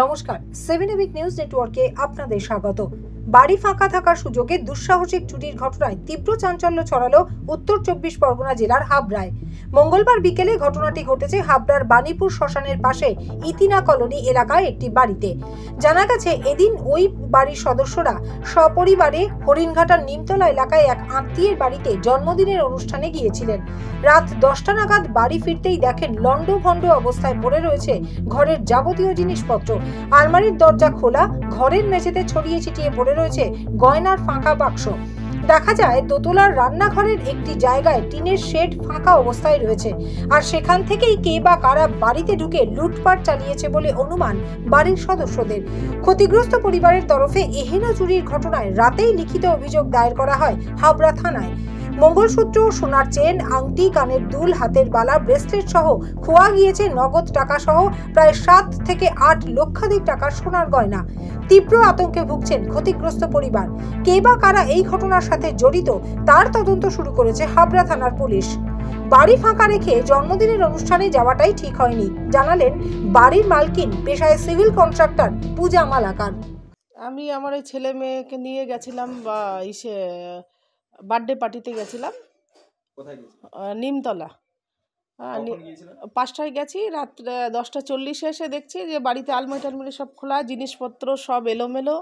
নমস্কার, 7 EPIC news নেটওয়ার্কে আপনাদের স্বাগত। বাড়ি ফাঁকা থাকার সুযোগে দুঃসাহসিক চুরির ঘটনায় তীব্র চাঞ্চল্য ছড়ালো উত্তর 24 পরগনা জেলার হাবড়ায়। মঙ্গলবার বিকেলে ঘটনাটি ঘটেছে হাবড়ার বাণীপুর শ্মশানের পাশে ইতিনা কলোনি এলাকায় একটি বাড়িতে। জানা গেছে, এদিন ওই বাড়ির সদস্যরা সপরিবারে হরিণঘাটার নিমতলা এলাকায় এক আত্মীয়ের বাড়িতে জন্মদিনের অনুষ্ঠানে গিয়েছিলেন। রাত 10টা নাগাদ বাড়ি ফিরতেই দেখেন লন্ডভন্ড অবস্থায় পড়ে রয়েছে ঘরের যাবতীয় জিনিসপত্র। আলমারির দরজা খোলা, ঘরের মেঝেতে ছড়িয়ে ছিটিয়ে পড়ে রয়েছে গয়নার ফাঁকা বাক্স। দেখা যায় দোতলার রান্নাঘরের একটি জায়গায় টিনের শেড ফাঁকা অবস্থায় রয়েছে, আর সেখান থেকেই কে বা কারা বাড়িতে ঢুকে লুটপাট চালিয়েছে বলে অনুমান বাড়ির সদস্যদের। ক্ষতিগ্রস্ত পরিবারের তরফে এহেন চুরির ঘটনায় রাতেই লিখিত অভিযোগ দায়ের করা হয় হাবড়া থানায়। মঙ্গলসূত্র, সোনার চেন, আংটি, কানের দুল, হাতের বালা, ব্রেসলেট সহ খোয়া গিয়েছে নগদ টাকা সহ প্রায় 7 থেকে 8 লক্ষাধিক টাকার সোনার গয়না। তীব্র আতঙ্কে ভুগছেন ক্ষতিগ্রস্ত পরিবার। কে বা কারা এই ঘটনার সাথে জড়িত তার তদন্ত শুরু করেছে হাবড়া থানার পুলিশ। বাড়ি ফাঁকা রেখে জন্মদিনের অনুষ্ঠানে যাওয়াটাই ঠিক হয়নি, জানালেন বাড়ির মালকিন, পেশায় সিভিল কন্ট্রাক্টর পূজা মালাকার। আমি আমার এই ছেলে মেয়েকে নিয়ে গেছিলাম বার্থডে পার্টিতে গেছিলাম। কোথায় গিয়েছিলেন? নিমতলা। 5টায় গেছি, রাত্রে 10টা 40-এ এসে দেখছি যে বাড়িতে আলমারি সব খোলা, জিনিসপত্র সব এলোমেলো।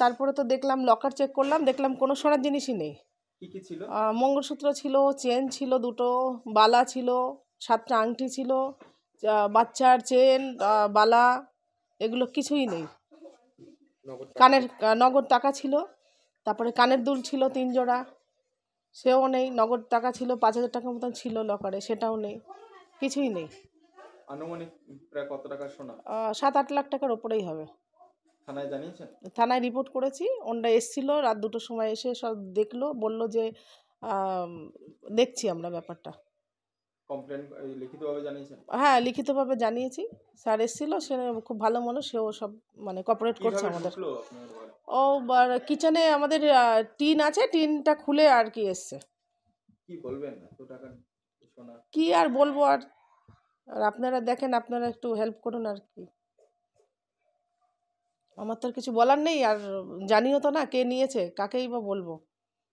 তারপরে তো দেখলাম, লকার চেক করলাম, দেখলাম কোনো সোনার জিনিসই নেই। কি ছিল? মঙ্গলসূত্র ছিল, চেন ছিল 2টো, বালা ছিল, 7টা আংটি ছিল, বাচ্চার চেন, বালা, এগুলো কিছুই নেই। কানের নগদ টাকা ছিল, তারপরে কানের দুল ছিল 3 জোড়া, সেও নেই। নগদ টাকা ছিল 5,000 টাকার মতন ছিল লকারে, সেটাও নেই, কিছুই নেই। আনুমানিক প্রায় কত টাকা সোনা? 7-8 লাখ টাকার ওপরেই হবে। থানায় জানিয়েছেন? থানায় রিপোর্ট করেছি। ওনরা এসেছিল রাত 2টোর সময়, এসে সব দেখলো, বলল যে দেখছি আমরা ব্যাপারটা। কমপ্লেন লিখিতভাবে জানিয়েছেন? হ্যাঁ, লিখিতভাবে জানিয়েছি। স্যার এসেছিল, সে খুব ভালো মানুষ, সেও সব কোঅপারেট করছে আমাদের। ও কিচেনে আমাদের টিন আছে, টিনটা খুলে আর কি এসছে। কি বলবেন এত টাকা সোনা? কি আর বলবো, আর আপনারা দেখেন, আপনারা একটু হেল্প করুন আর কি। আমার তো আর কিছু বলার নেই, আর জানিও তো না কে নিয়েছে, কাকেই বা বলবো।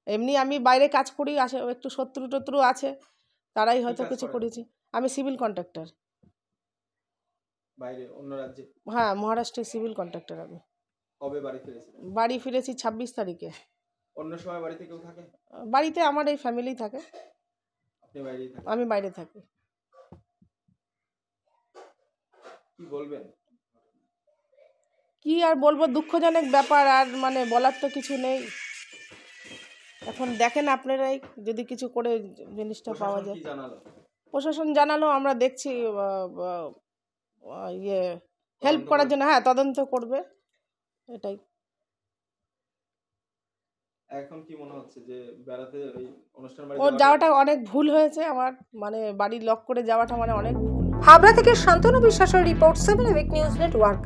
এমনি আমি বাইরে কাজ করি, আসে একটু শত্রু আছে, তারাই হয়তো কিছু করেছি। আমি সিভিল কন্ট্রাক্টর। বাইরে অন্য রাজ্যে? হ্যাঁ, মহারাষ্ট্রে সিভিল কন্ট্রাক্টর আমি। কবে বাড়ি ফিরেছিলেন? বাড়ি ফিরেছি 26 তারিখে। অন্য সময় বাড়িতে কেউ থাকে? বাড়িতে আমার এই ফ্যামিলি থাকে। আপনি বাইরেই থাকেন? আমি বাইরে থাকি। কি বলবেন? কি আর বলবো, দুঃখজনক ব্যাপার, আর বলার তো কিছু নেই। এখন দেখেন আপনারাই, যদি কিছু করে জিনিসটা পাওয়া যায়। প্রশাসন জানালো, আমরা দেখছি হেল্প করার জন্য। হ্যাঁ, তদন্ত করবে, এটাই। এখন কি মনে হচ্ছে যে বেড়াতে ওই অনুষ্ঠান ওর যাওয়াটা অনেক ভুল হয়েছে আমার, বাড়ি লক করে যাওয়াটা অনেক ভুল। হাবড়া থেকে শান্তনু বিশ্বাসের রিপোর্ট, 7 এবিক নিউজ নেটওয়ার্ক।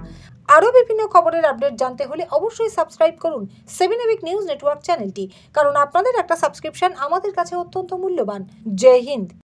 আরও বিভিন্ন খবরের আপডেট জানতে হলে অবশ্যই সাবস্ক্রাইব করুন 7 এবিক নিউজ নেটওয়ার্ক চ্যানেলটি, কারণ আপনাদের একটা সাবস্ক্রিপশন আমাদের কাছে অত্যন্ত মূল্যবান। জয় হিন্দ।